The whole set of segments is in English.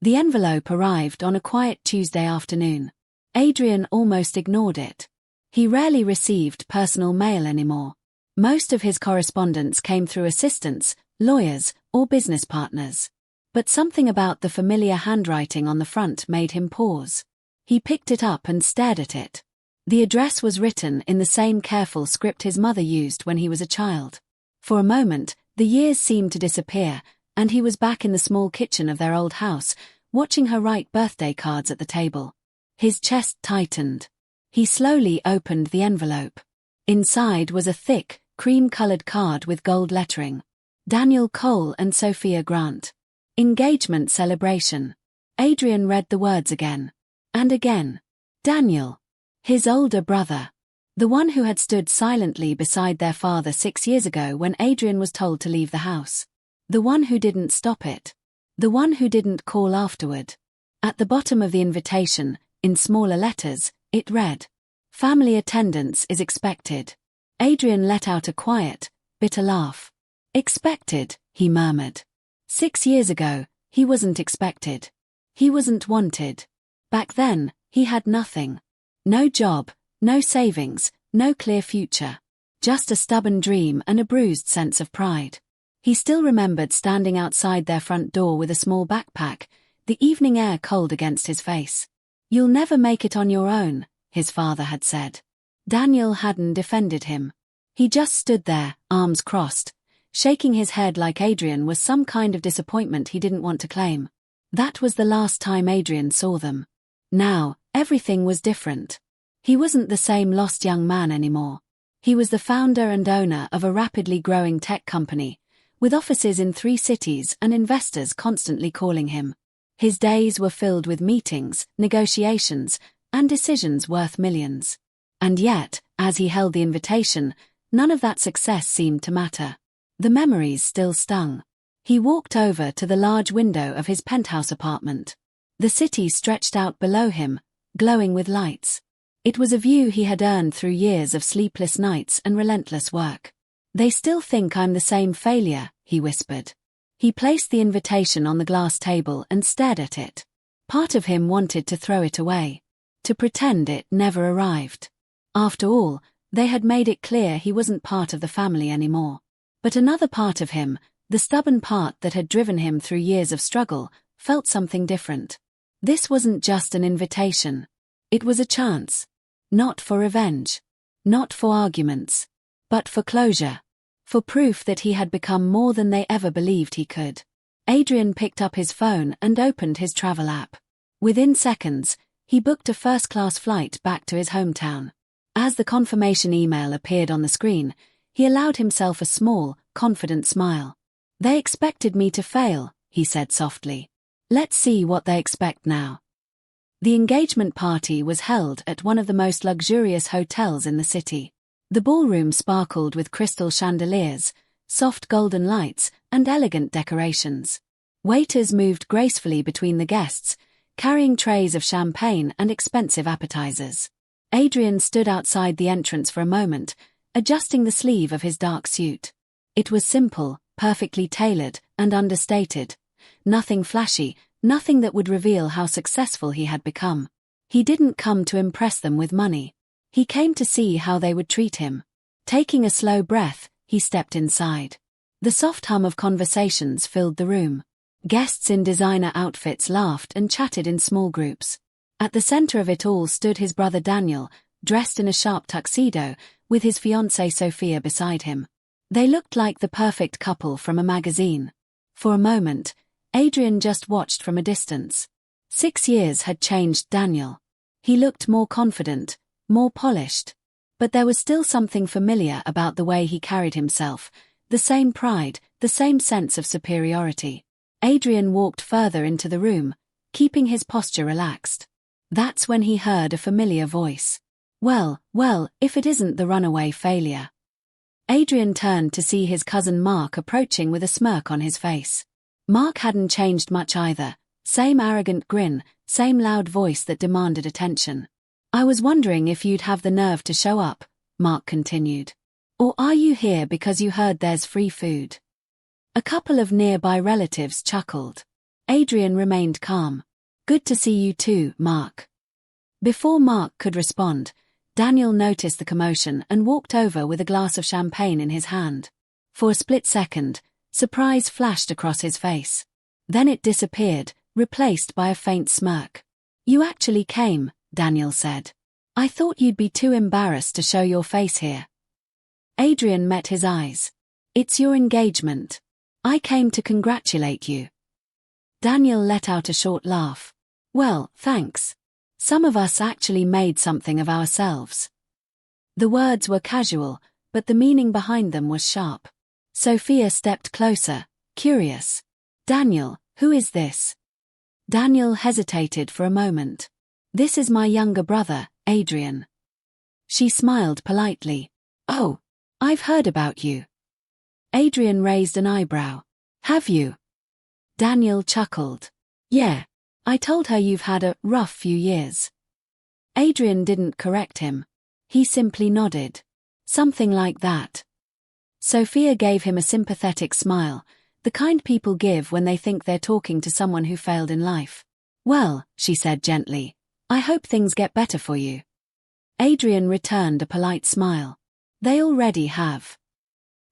The envelope arrived on a quiet Tuesday afternoon. Adrian almost ignored it. He rarely received personal mail anymore. Most of his correspondence came through assistants, lawyers, or business partners. But something about the familiar handwriting on the front made him pause. He picked it up and stared at it. The address was written in the same careful script his mother used when he was a child. For a moment, the years seemed to disappear, and he was back in the small kitchen of their old house, watching her write birthday cards at the table. His chest tightened. He slowly opened the envelope. Inside was a thick, cream-colored card with gold lettering. Daniel Cole and Sophia Grant. Engagement celebration. Adrian read the words again. And again. Daniel. His older brother. The one who had stood silently beside their father 6 years ago when Adrian was told to leave the house. The one who didn't stop it. The one who didn't call afterward. At the bottom of the invitation, in smaller letters, it read, "Family attendance is expected." Adrian let out a quiet, bitter laugh. Expected, he murmured. 6 years ago, he wasn't expected. He wasn't wanted. Back then, he had nothing. No job, no savings, no clear future. Just a stubborn dream and a bruised sense of pride. He still remembered standing outside their front door with a small backpack, the evening air cold against his face. "You'll never make it on your own," his father had said. Daniel hadn't defended him. He just stood there, arms crossed, shaking his head like Adrian was some kind of disappointment he didn't want to claim. That was the last time Adrian saw them. Now, everything was different. He wasn't the same lost young man anymore. He was the founder and owner of a rapidly growing tech company, with offices in 3 cities and investors constantly calling him. His days were filled with meetings, negotiations, and decisions worth millions. And yet, as he held the invitation, none of that success seemed to matter. The memories still stung. He walked over to the large window of his penthouse apartment. The city stretched out below him, glowing with lights. It was a view he had earned through years of sleepless nights and relentless work. "They still think I'm the same failure," he whispered. He placed the invitation on the glass table and stared at it. Part of him wanted to throw it away, to pretend it never arrived. After all, they had made it clear he wasn't part of the family anymore. But another part of him, the stubborn part that had driven him through years of struggle, felt something different. This wasn't just an invitation. It was a chance. Not for revenge. Not for arguments. But for closure. For proof that he had become more than they ever believed he could. Adrian picked up his phone and opened his travel app. Within seconds, he booked a first-class flight back to his hometown. As the confirmation email appeared on the screen, he allowed himself a small, confident smile. "They expected me to fail," he said softly. "Let's see what they expect now." The engagement party was held at one of the most luxurious hotels in the city. The ballroom sparkled with crystal chandeliers, soft golden lights, and elegant decorations. Waiters moved gracefully between the guests, carrying trays of champagne and expensive appetizers. Adrian stood outside the entrance for a moment, adjusting the sleeve of his dark suit. It was simple, perfectly tailored, and understated. Nothing flashy, nothing that would reveal how successful he had become. He didn't come to impress them with money. He came to see how they would treat him. Taking a slow breath, he stepped inside. The soft hum of conversations filled the room. Guests in designer outfits laughed and chatted in small groups. At the center of it all stood his brother Daniel, dressed in a sharp tuxedo, with his fiancée Sophia beside him. They looked like the perfect couple from a magazine. For a moment, Adrian just watched from a distance. 6 years had changed Daniel. He looked more confident, more polished. But there was still something familiar about the way he carried himself, the same pride, the same sense of superiority. Adrian walked further into the room, keeping his posture relaxed. That's when he heard a familiar voice. Well, if it isn't the runaway failure." Adrian turned to see his cousin Mark approaching with a smirk on his face. Mark hadn't changed much either, same arrogant grin, same loud voice that demanded attention. "I was wondering if you'd have the nerve to show up," Mark continued. "Or are you here because you heard there's free food?" A couple of nearby relatives chuckled. Adrian remained calm. Good to see you too, Mark. Before Mark could respond, Daniel noticed the commotion and walked over with a glass of champagne in his hand. For a split second, surprise flashed across his face. Then it disappeared, replaced by a faint smirk. You actually came, Daniel said. I thought you'd be too embarrassed to show your face here. Adrian met his eyes. It's your engagement. I came to congratulate you. Daniel let out a short laugh. Well, thanks. Some of us actually made something of ourselves. The words were casual, but the meaning behind them was sharp. Sophia stepped closer, curious. Daniel, who is this? Daniel hesitated for a moment. This is my younger brother, Adrian. She smiled politely. Oh, I've heard about you. Adrian raised an eyebrow. Have you? Daniel chuckled. Yeah. I told her you've had a rough few years. Adrian didn't correct him. He simply nodded. Something like that. Sophia gave him a sympathetic smile, the kind people give when they think they're talking to someone who failed in life. Well, she said gently, I hope things get better for you. Adrian returned a polite smile. They already have.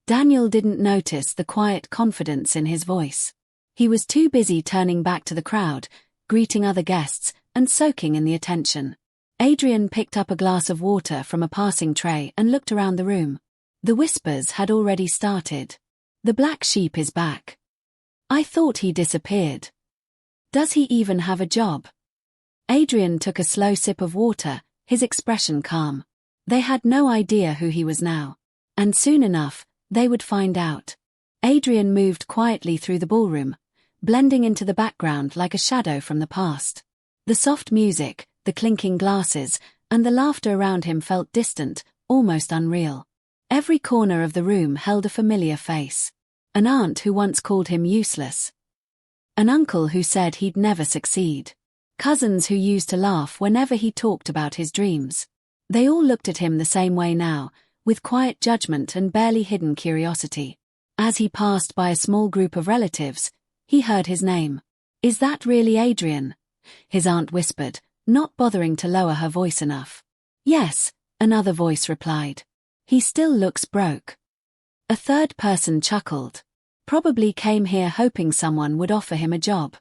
Daniel didn't notice the quiet confidence in his voice. He was too busy turning back to the crowd, greeting other guests, and soaking in the attention. Adrian picked up a glass of water from a passing tray and looked around the room. The whispers had already started. The black sheep is back. I thought he disappeared. Does he even have a job? Adrian took a slow sip of water, his expression calm. They had no idea who he was now. And soon enough, they would find out. Adrian moved quietly through the ballroom, blending into the background like a shadow from the past. The soft music, the clinking glasses, and the laughter around him felt distant, almost unreal. Every corner of the room held a familiar face. An aunt who once called him useless. An uncle who said he'd never succeed. Cousins who used to laugh whenever he talked about his dreams. They all looked at him the same way now, with quiet judgment and barely hidden curiosity. As he passed by a small group of relatives, he heard his name. Is that really Adrian? His aunt whispered, not bothering to lower her voice enough. Yes, another voice replied. He still looks broke. A third person chuckled. Probably came here hoping someone would offer him a job.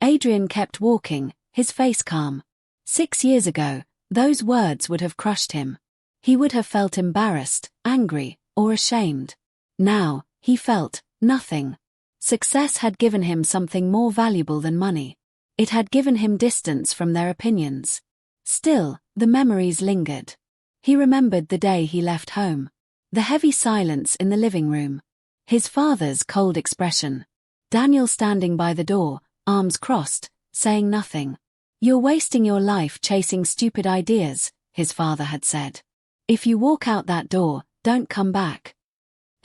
Adrian kept walking, his face calm. 6 years ago, those words would have crushed him. He would have felt embarrassed, angry, or ashamed. Now, he felt nothing. Success had given him something more valuable than money. It had given him distance from their opinions. Still, the memories lingered. He remembered the day he left home. The heavy silence in the living room. His father's cold expression. Daniel standing by the door, arms crossed, saying nothing. You're wasting your life chasing stupid ideas, his father had said. If you walk out that door, don't come back.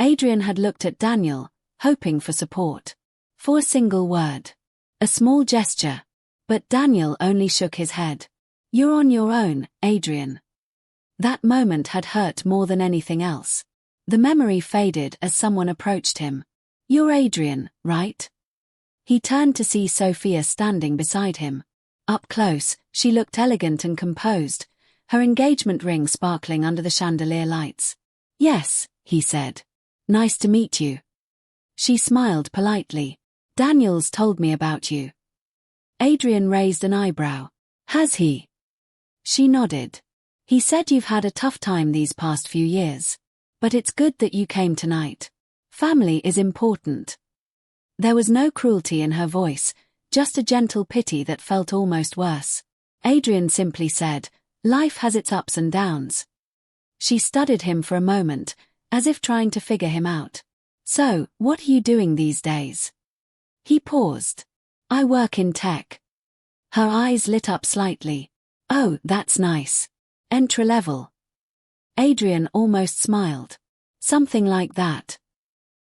Adrian had looked at Daniel, hoping for support. For a single word. A small gesture. But Daniel only shook his head. You're on your own, Adrian. That moment had hurt more than anything else. The memory faded as someone approached him. You're Adrian, right? He turned to see Sophia standing beside him. Up close, she looked elegant and composed, her engagement ring sparkling under the chandelier lights. Yes, he said. Nice to meet you. She smiled politely. Daniel's told me about you. Adrian raised an eyebrow. Has he? She nodded. He said you've had a tough time these past few years. But it's good that you came tonight. Family is important. There was no cruelty in her voice, just a gentle pity that felt almost worse. Adrian simply said, life has its ups and downs. She studied him for a moment, as if trying to figure him out. So, what are you doing these days? He paused. I work in tech. Her eyes lit up slightly. Oh, that's nice. Entry level. Adrian almost smiled. Something like that.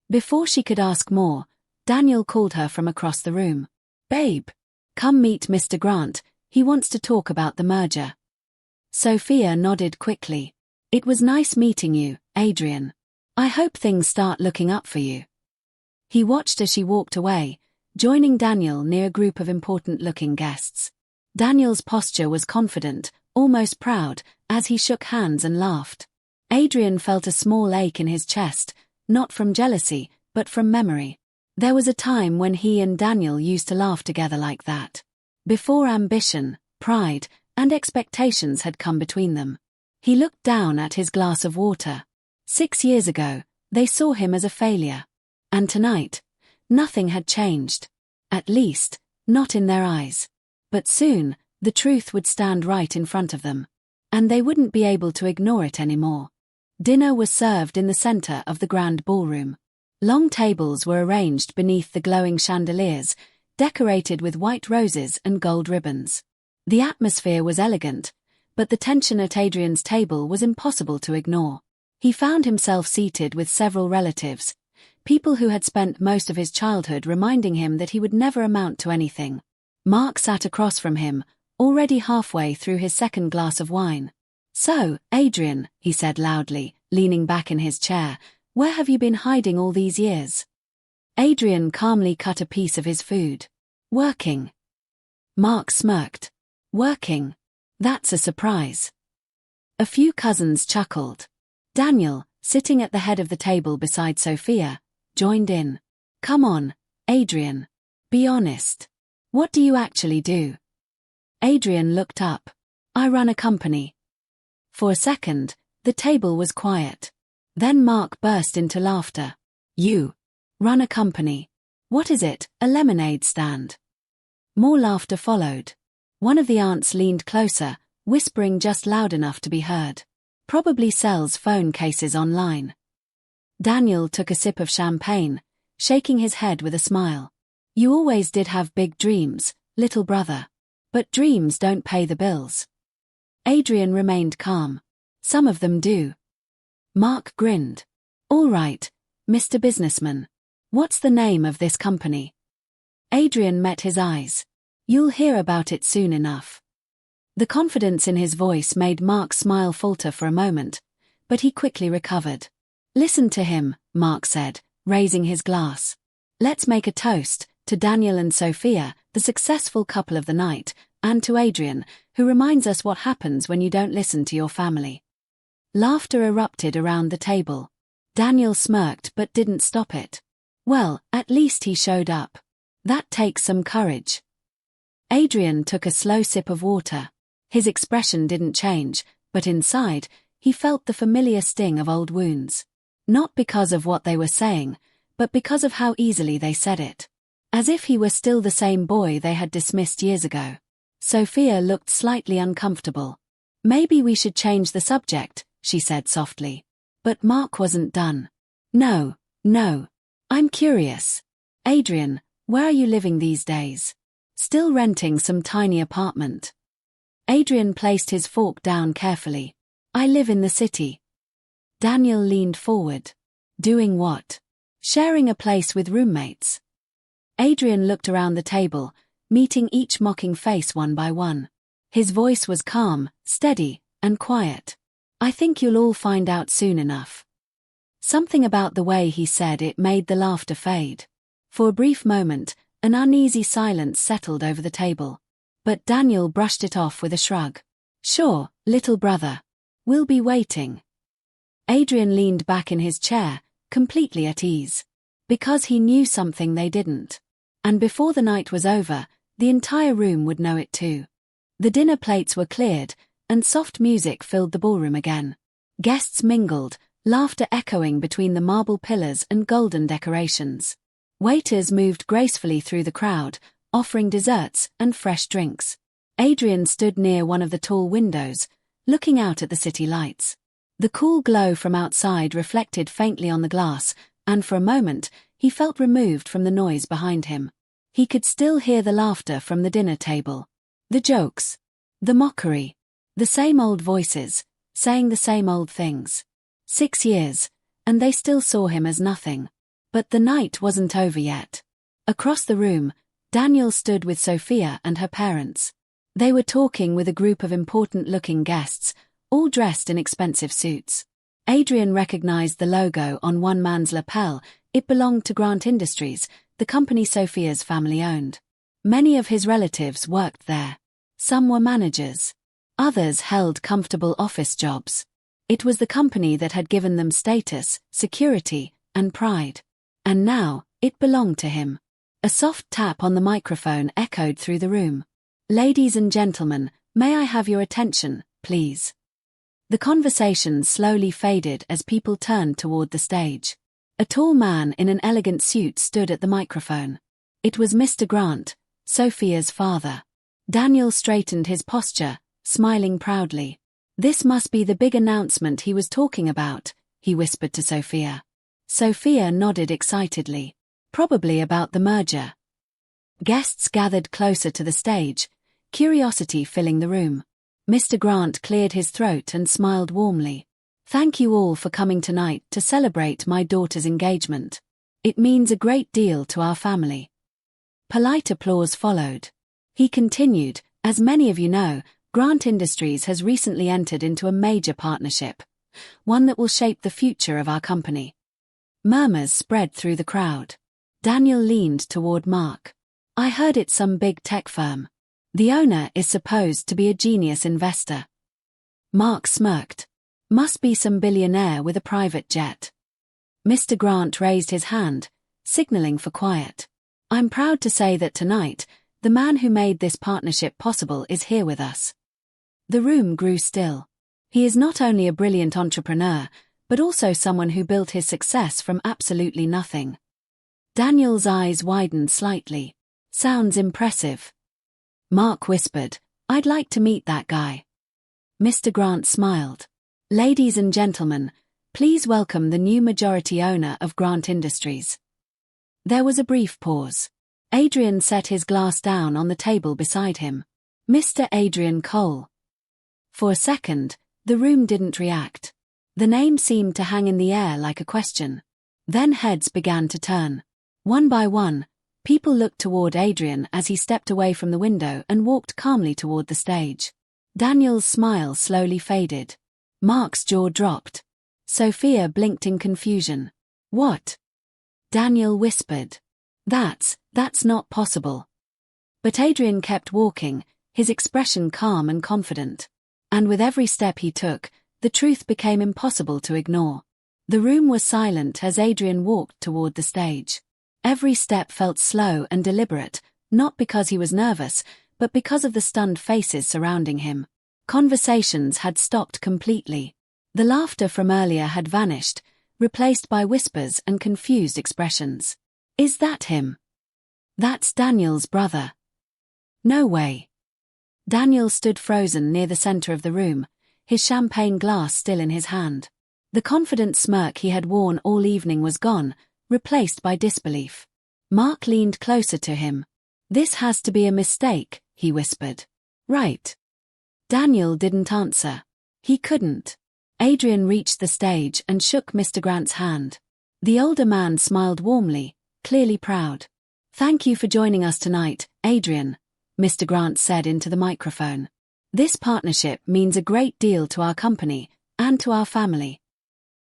Before she could ask more, Daniel called her from across the room. Babe, come meet Mr. Grant, he wants to talk about the merger. Sophia nodded quickly. It was nice meeting you, Adrian. I hope things start looking up for you. He watched as she walked away, joining Daniel near a group of important-looking guests. Daniel's posture was confident, almost proud, as he shook hands and laughed. Adrian felt a small ache in his chest, not from jealousy, but from memory. There was a time when he and Daniel used to laugh together like that. Before ambition, pride, and expectations had come between them. He looked down at his glass of water. 6 years ago, they saw him as a failure. And tonight, nothing had changed. At least, not in their eyes. But soon, the truth would stand right in front of them. And they wouldn't be able to ignore it anymore. Dinner was served in the center of the grand ballroom. Long tables were arranged beneath the glowing chandeliers, decorated with white roses and gold ribbons. The atmosphere was elegant, but the tension at Adrian's table was impossible to ignore. He found himself seated with several relatives, people who had spent most of his childhood reminding him that he would never amount to anything. Mark sat across from him, already halfway through his second glass of wine. "So, Adrian," he said loudly, leaning back in his chair, "where have you been hiding all these years?" Adrian calmly cut a piece of his food. "Working." Mark smirked. "Working? That's a surprise." A few cousins chuckled. Daniel, sitting at the head of the table beside Sophia, joined in. "Come on, Adrian. Be honest. What do you actually do?" Adrian looked up. "I run a company." For a second, the table was quiet. Then Mark burst into laughter. "You run a company? What is it, a lemonade stand?" More laughter followed. One of the aunts leaned closer, whispering just loud enough to be heard. "Probably sells phone cases online." Daniel took a sip of champagne, shaking his head with a smile. "You always did have big dreams, little brother. But dreams don't pay the bills." Adrian remained calm. "Some of them do." Mark grinned. "All right, Mr. Businessman. What's the name of this company?" Adrian met his eyes. "You'll hear about it soon enough." The confidence in his voice made Mark's smile falter for a moment, but he quickly recovered. "Listen to him," Mark said, raising his glass. "Let's make a toast to Daniel and Sophia, the successful couple of the night, and to Adrian, who reminds us what happens when you don't listen to your family." Laughter erupted around the table. Daniel smirked but didn't stop it. "Well, at least he showed up. That takes some courage." Adrian took a slow sip of water. His expression didn't change, but inside, he felt the familiar sting of old wounds. Not because of what they were saying, but because of how easily they said it. As if he were still the same boy they had dismissed years ago. Sophia looked slightly uncomfortable. "Maybe we should change the subject," she said softly. But Mark wasn't done. No. I'm curious. Adrian, where are you living these days? Still renting some tiny apartment?" Adrian placed his fork down carefully. "I live in the city." Daniel leaned forward. "Doing what?" "Sharing a place with roommates." Adrian looked around the table, meeting each mocking face one by one. His voice was calm, steady, and quiet. "I think you'll all find out soon enough." Something about the way he said it made the laughter fade. For a brief moment, an uneasy silence settled over the table. But Daniel brushed it off with a shrug. "Sure, little brother. We'll be waiting." Adrian leaned back in his chair, completely at ease. Because he knew something they didn't. And before the night was over, the entire room would know it too. The dinner plates were cleared, and soft music filled the ballroom again. Guests mingled, laughter echoing between the marble pillars and golden decorations. Waiters moved gracefully through the crowd, offering desserts and fresh drinks. Adrian stood near one of the tall windows, looking out at the city lights. The cool glow from outside reflected faintly on the glass, and for a moment, he felt removed from the noise behind him. He could still hear the laughter from the dinner table. The jokes. The mockery. The same old voices, saying the same old things. 6 years, and they still saw him as nothing. But the night wasn't over yet. Across the room, Daniel stood with Sophia and her parents. They were talking with a group of important-looking guests, all dressed in expensive suits. Adrian recognized the logo on one man's lapel. It belonged to Grant Industries, the company Sophia's family owned. Many of his relatives worked there. Some were managers. Others held comfortable office jobs. It was the company that had given them status, security, and pride. And now, it belonged to him. A soft tap on the microphone echoed through the room. "Ladies and gentlemen, may I have your attention, please?" The conversation slowly faded as people turned toward the stage. A tall man in an elegant suit stood at the microphone. It was Mr. Grant, Sophia's father. Daniel straightened his posture, smiling proudly. "This must be the big announcement he was talking about," he whispered to Sophia. Sophia nodded excitedly. "Probably about the merger." Guests gathered closer to the stage, curiosity filling the room. Mr. Grant cleared his throat and smiled warmly. "Thank you all for coming tonight to celebrate my daughter's engagement. It means a great deal to our family." Polite applause followed. He continued, "As many of you know, Grant Industries has recently entered into a major partnership, one that will shape the future of our company." Murmurs spread through the crowd. Daniel leaned toward Mark. "I heard it's some big tech firm. The owner is supposed to be a genius investor." Mark smirked. "Must be some billionaire with a private jet." Mr. Grant raised his hand, signaling for quiet. "I'm proud to say that tonight, the man who made this partnership possible is here with us." The room grew still. He is not only a brilliant entrepreneur, but also someone who built his success from absolutely nothing. Daniel's eyes widened slightly. "Sounds impressive." Mark whispered, "I'd like to meet that guy." Mr. Grant smiled. "Ladies and gentlemen, please welcome the new majority owner of Grant Industries." There was a brief pause. Adrian set his glass down on the table beside him. "Mr. Adrian Cole." For a second, the room didn't react. The name seemed to hang in the air like a question. Then heads began to turn. One by one, people looked toward Adrian as he stepped away from the window and walked calmly toward the stage. Daniel's smile slowly faded. Mark's jaw dropped. Sophia blinked in confusion. "What?" Daniel whispered. That's not possible." But Adrian kept walking, his expression calm and confident. And with every step he took, the truth became impossible to ignore. The room was silent as Adrian walked toward the stage. Every step felt slow and deliberate, not because he was nervous, but because of the stunned faces surrounding him. Conversations had stopped completely. The laughter from earlier had vanished, replaced by whispers and confused expressions. "Is that him? That's Daniel's brother." "No way." Daniel stood frozen near the center of the room, his champagne glass still in his hand. The confident smirk he had worn all evening was gone, replaced by disbelief. Mark leaned closer to him. "This has to be a mistake," he whispered. "Right." Daniel didn't answer. He couldn't. Adrian reached the stage and shook Mr. Grant's hand. The older man smiled warmly, clearly proud. "Thank you for joining us tonight, Adrian," Mr. Grant said into the microphone. "This partnership means a great deal to our company, and to our family."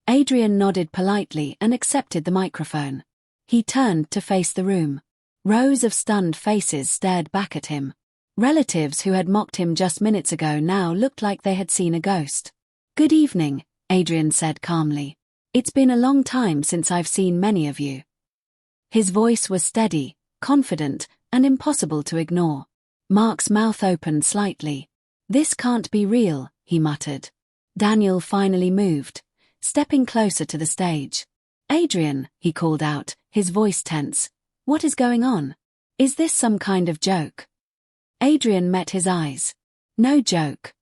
Adrian nodded politely and accepted the microphone. He turned to face the room. Rows of stunned faces stared back at him. Relatives who had mocked him just minutes ago now looked like they had seen a ghost. "Good evening," Adrian said calmly. "It's been a long time since I've seen many of you." His voice was steady, confident, and impossible to ignore. Mark's mouth opened slightly. "This can't be real," he muttered. Daniel finally moved, stepping closer to the stage. "Adrian," he called out, his voice tense. "What is going on? Is this some kind of joke?" Adrian met his eyes. "No joke."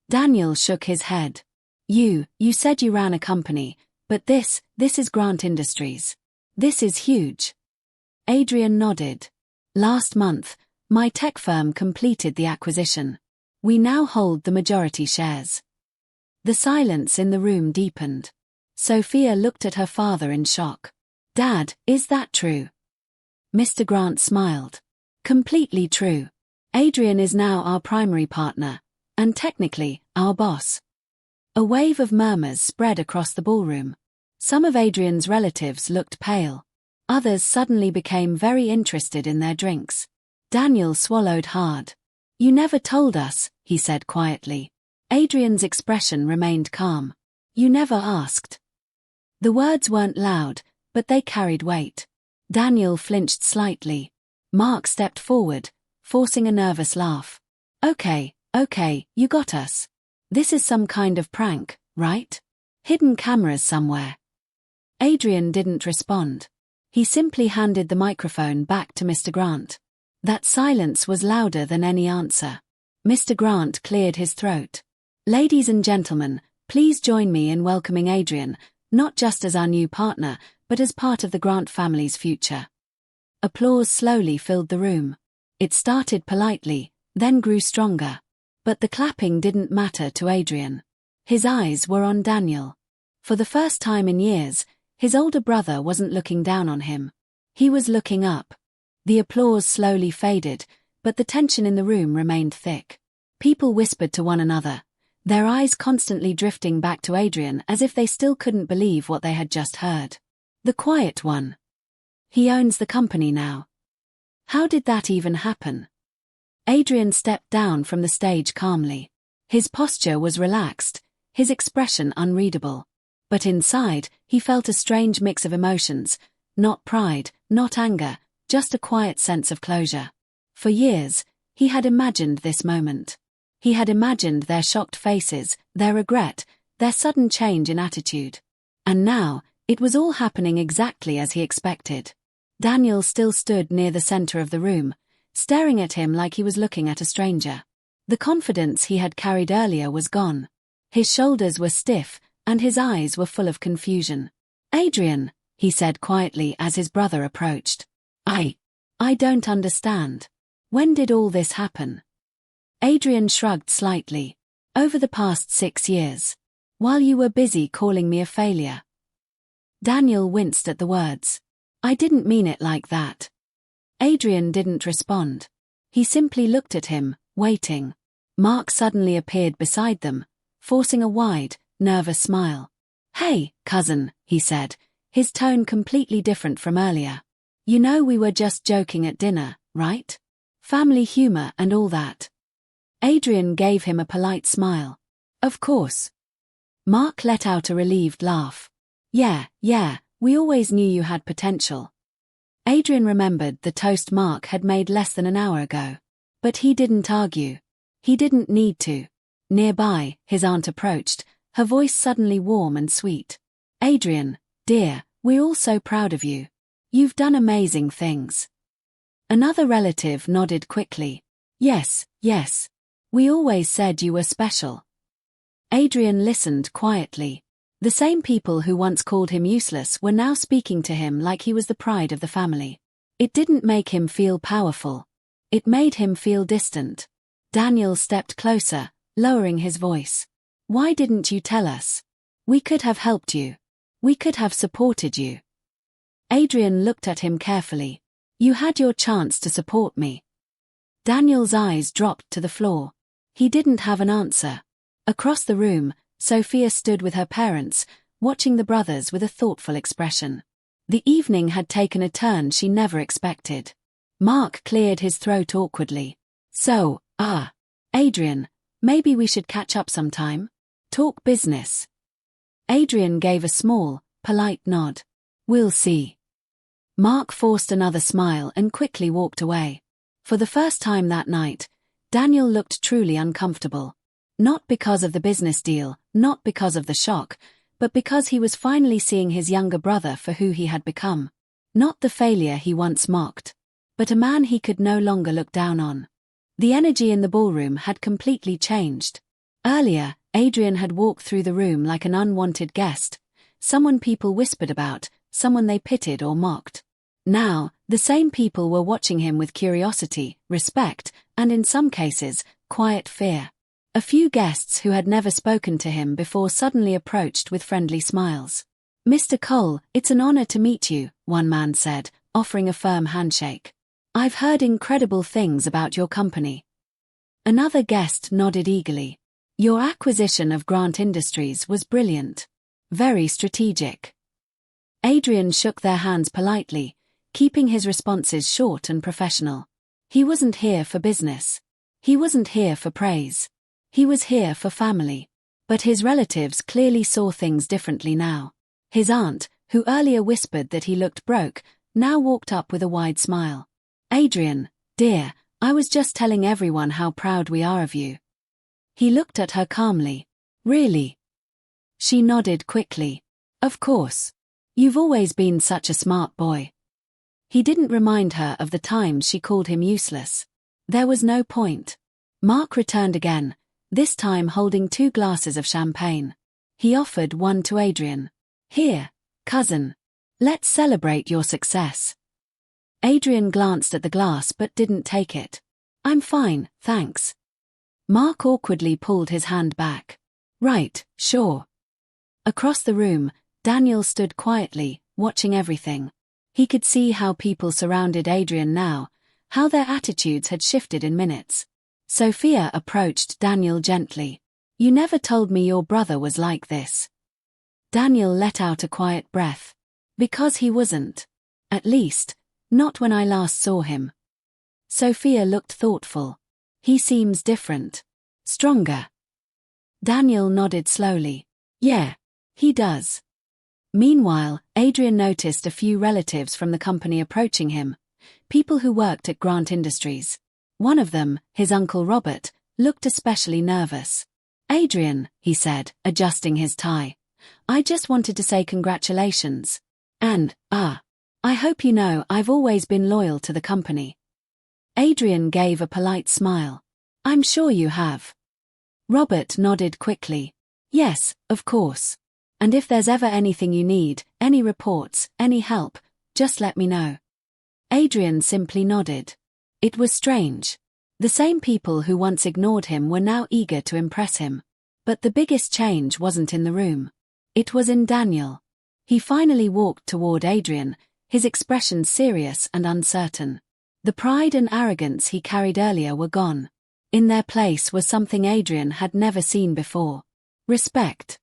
Daniel shook his head. You said you ran a company, but this is Grant Industries. This is huge." Adrian nodded. "Last month, my tech firm completed the acquisition. We now hold the majority shares." The silence in the room deepened. Sophia looked at her father in shock. "Dad, is that true?" Mr. Grant smiled. "Completely true. Adrian is now our primary partner, and technically, our boss." A wave of murmurs spread across the ballroom. Some of Adrian's relatives looked pale. Others suddenly became very interested in their drinks. Daniel swallowed hard. "You never told us," he said quietly. Adrian's expression remained calm. "You never asked." The words weren't loud, but they carried weight. Daniel flinched slightly. Mark stepped forward, forcing a nervous laugh. Okay, you got us. This is some kind of prank, right? Hidden cameras somewhere." Adrian didn't respond. He simply handed the microphone back to Mr. Grant. That silence was louder than any answer. Mr. Grant cleared his throat. "Ladies and gentlemen, please join me in welcoming Adrian, not just as our new partner, but as part of the Grant family's future." Applause slowly filled the room. It started politely, then grew stronger. But the clapping didn't matter to Adrian. His eyes were on Daniel. For the first time in years, his older brother wasn't looking down on him. He was looking up. The applause slowly faded, but the tension in the room remained thick. People whispered to one another, their eyes constantly drifting back to Adrian as if they still couldn't believe what they had just heard. The quiet one. He owns the company now. How did that even happen? Adrian stepped down from the stage calmly. His posture was relaxed, his expression unreadable. But inside, he felt a strange mix of emotions, not pride, not anger, just a quiet sense of closure. For years, he had imagined this moment. He had imagined their shocked faces, their regret, their sudden change in attitude. And now, it was all happening exactly as he expected. Daniel still stood near the center of the room, staring at him like he was looking at a stranger. The confidence he had carried earlier was gone. His shoulders were stiff, and his eyes were full of confusion. "Adrian," he said quietly as his brother approached. I don't understand. When did all this happen?" Adrian shrugged slightly. "Over the past 6 years. While you were busy calling me a failure." Daniel winced at the words. "I didn't mean it like that." Adrian didn't respond. He simply looked at him, waiting. Mark suddenly appeared beside them, forcing a wide, nervous smile. "Hey, cousin," he said, his tone completely different from earlier. "You know we were just joking at dinner, right? Family humor and all that." Adrian gave him a polite smile. "Of course." Mark let out a relieved laugh. Yeah, we always knew you had potential." Adrian remembered the toast Mark had made less than an hour ago. But he didn't argue. He didn't need to. Nearby, his aunt approached, her voice suddenly warm and sweet. "Adrian, dear, we're all so proud of you. You've done amazing things." Another relative nodded quickly. Yes. We always said you were special." Adrian listened quietly. The same people who once called him useless were now speaking to him like he was the pride of the family. It didn't make him feel powerful. It made him feel distant. Daniel stepped closer, lowering his voice. "Why didn't you tell us? We could have helped you. We could have supported you." Adrian looked at him carefully. "You had your chance to support me." Daniel's eyes dropped to the floor. He didn't have an answer. Across the room, Sophia stood with her parents, watching the brothers with a thoughtful expression. The evening had taken a turn she never expected. Mark cleared his throat awkwardly. "So, Adrian, maybe we should catch up sometime? Talk business." Adrian gave a small, polite nod. "We'll see." Mark forced another smile and quickly walked away. For the first time that night, Daniel looked truly uncomfortable. Not because of the business deal, not because of the shock, but because he was finally seeing his younger brother for who he had become. Not the failure he once mocked, but a man he could no longer look down on. The energy in the ballroom had completely changed. Earlier, Adrian had walked through the room like an unwanted guest, someone people whispered about, someone they pitied or mocked. Now, the same people were watching him with curiosity, respect, and in some cases, quiet fear. A few guests who had never spoken to him before suddenly approached with friendly smiles. "Mr. Cole, it's an honor to meet you," one man said, offering a firm handshake. "I've heard incredible things about your company." Another guest nodded eagerly. "Your acquisition of Grant Industries was brilliant. Very strategic." Adrian shook their hands politely, keeping his responses short and professional. He wasn't here for business. He wasn't here for praise. He was here for family. But his relatives clearly saw things differently now. His aunt, who earlier whispered that he looked broke, now walked up with a wide smile. "Adrian, dear, I was just telling everyone how proud we are of you." He looked at her calmly. "Really?" She nodded quickly. "Of course. You've always been such a smart boy." He didn't remind her of the times she called him useless. There was no point. Mark returned again, this time holding 2 glasses of champagne. He offered one to Adrian. "Here, cousin. Let's celebrate your success." Adrian glanced at the glass but didn't take it. "I'm fine, thanks." Mark awkwardly pulled his hand back. "Right, sure." Across the room, Daniel stood quietly, watching everything. He could see how people surrounded Adrian now, how their attitudes had shifted in minutes. Sophia approached Daniel gently. "You never told me your brother was like this." Daniel let out a quiet breath. "Because he wasn't. At least, not when I last saw him." Sophia looked thoughtful. "He seems different. Stronger." Daniel nodded slowly. "Yeah, he does." Meanwhile, Adrian noticed a few relatives from the company approaching him, people who worked at Grant Industries. One of them, his uncle Robert, looked especially nervous. "Adrian," he said, adjusting his tie, "I just wanted to say congratulations. And, I hope you know I've always been loyal to the company." Adrian gave a polite smile. "I'm sure you have." Robert nodded quickly. "Yes, of course. And if there's ever anything you need, any reports, any help, just let me know." Adrian simply nodded. It was strange. The same people who once ignored him were now eager to impress him. But the biggest change wasn't in the room. It was in Daniel. He finally walked toward Adrian, his expression serious and uncertain. The pride and arrogance he carried earlier were gone. In their place was something Adrian had never seen before. Respect.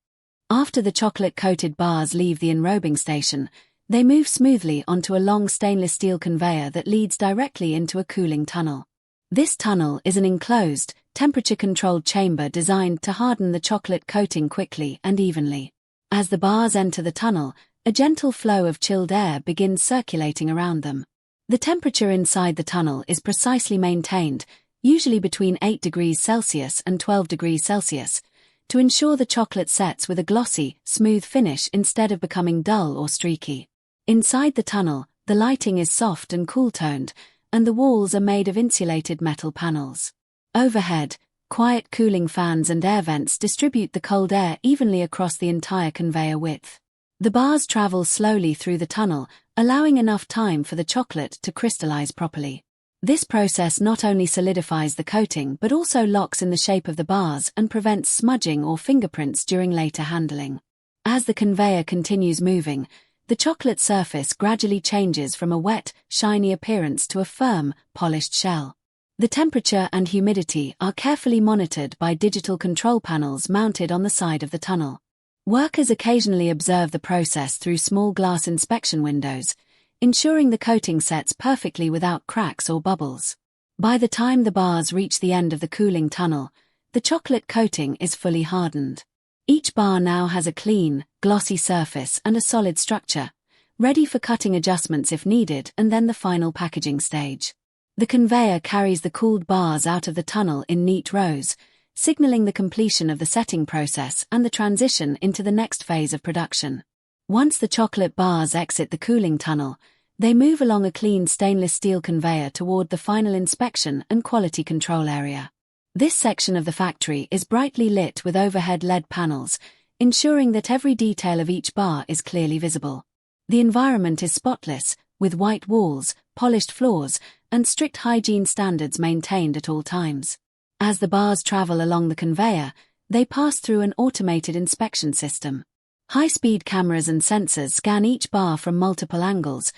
After the chocolate-coated bars leave the enrobing station, they move smoothly onto a long stainless steel conveyor that leads directly into a cooling tunnel. This tunnel is an enclosed, temperature-controlled chamber designed to harden the chocolate coating quickly and evenly. As the bars enter the tunnel, a gentle flow of chilled air begins circulating around them. The temperature inside the tunnel is precisely maintained, usually between 8 degrees Celsius and 12 degrees Celsius, to ensure the chocolate sets with a glossy, smooth finish instead of becoming dull or streaky. Inside the tunnel, the lighting is soft and cool-toned, and the walls are made of insulated metal panels. Overhead, quiet cooling fans and air vents distribute the cold air evenly across the entire conveyor width. The bars travel slowly through the tunnel, allowing enough time for the chocolate to crystallize properly. This process not only solidifies the coating but also locks in the shape of the bars and prevents smudging or fingerprints during later handling. As the conveyor continues moving, the chocolate surface gradually changes from a wet, shiny appearance to a firm, polished shell. The temperature and humidity are carefully monitored by digital control panels mounted on the side of the tunnel. Workers occasionally observe the process through small glass inspection windows, ensuring the coating sets perfectly without cracks or bubbles. By the time the bars reach the end of the cooling tunnel, the chocolate coating is fully hardened. Each bar now has a clean, glossy surface and a solid structure, ready for cutting adjustments if needed, and then the final packaging stage. The conveyor carries the cooled bars out of the tunnel in neat rows, signaling the completion of the setting process and the transition into the next phase of production. Once the chocolate bars exit the cooling tunnel, they move along a clean stainless steel conveyor toward the final inspection and quality control area. This section of the factory is brightly lit with overhead LED panels, ensuring that every detail of each bar is clearly visible. The environment is spotless, with white walls, polished floors, and strict hygiene standards maintained at all times. As the bars travel along the conveyor, they pass through an automated inspection system. High-speed cameras and sensors scan each bar from multiple angles,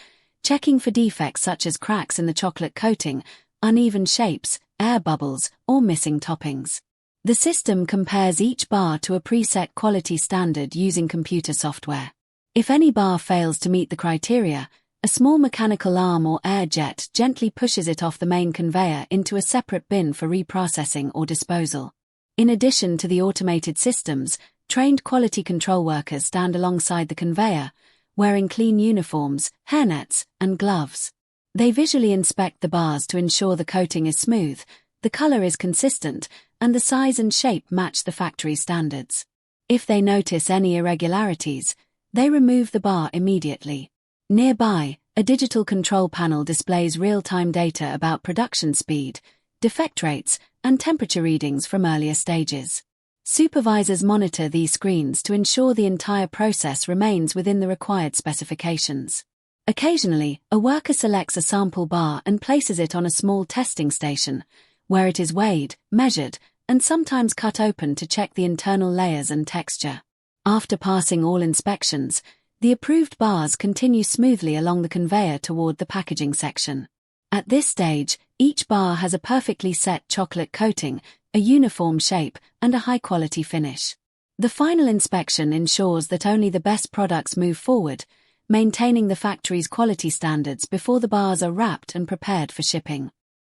checking for defects such as cracks in the chocolate coating, uneven shapes, air bubbles, or missing toppings. The system compares each bar to a preset quality standard using computer software. If any bar fails to meet the criteria, A small mechanical arm or air jet gently pushes it off the main conveyor into a separate bin for reprocessing or disposal. In addition to the automated systems, trained quality control workers stand alongside the conveyor, wearing clean uniforms, hairnets, and gloves. They visually inspect the bars to ensure the coating is smooth, the color is consistent, and the size and shape match the factory standards. If they notice any irregularities, they remove the bar immediately. Nearby, a digital control panel displays real-time data about production speed, defect rates, and temperature readings from earlier stages. Supervisors monitor these screens to ensure the entire process remains within the required specifications. Occasionally, a worker selects a sample bar and places it on a small testing station, where it is weighed, measured, and sometimes cut open to check the internal layers and texture. After passing all inspections, the approved bars continue smoothly along the conveyor toward the packaging section. At this stage, each bar has a perfectly set chocolate coating, a uniform shape, and a high-quality finish. The final inspection ensures that only the best products move forward, maintaining the factory's quality standards before the bars are wrapped and prepared for shipping.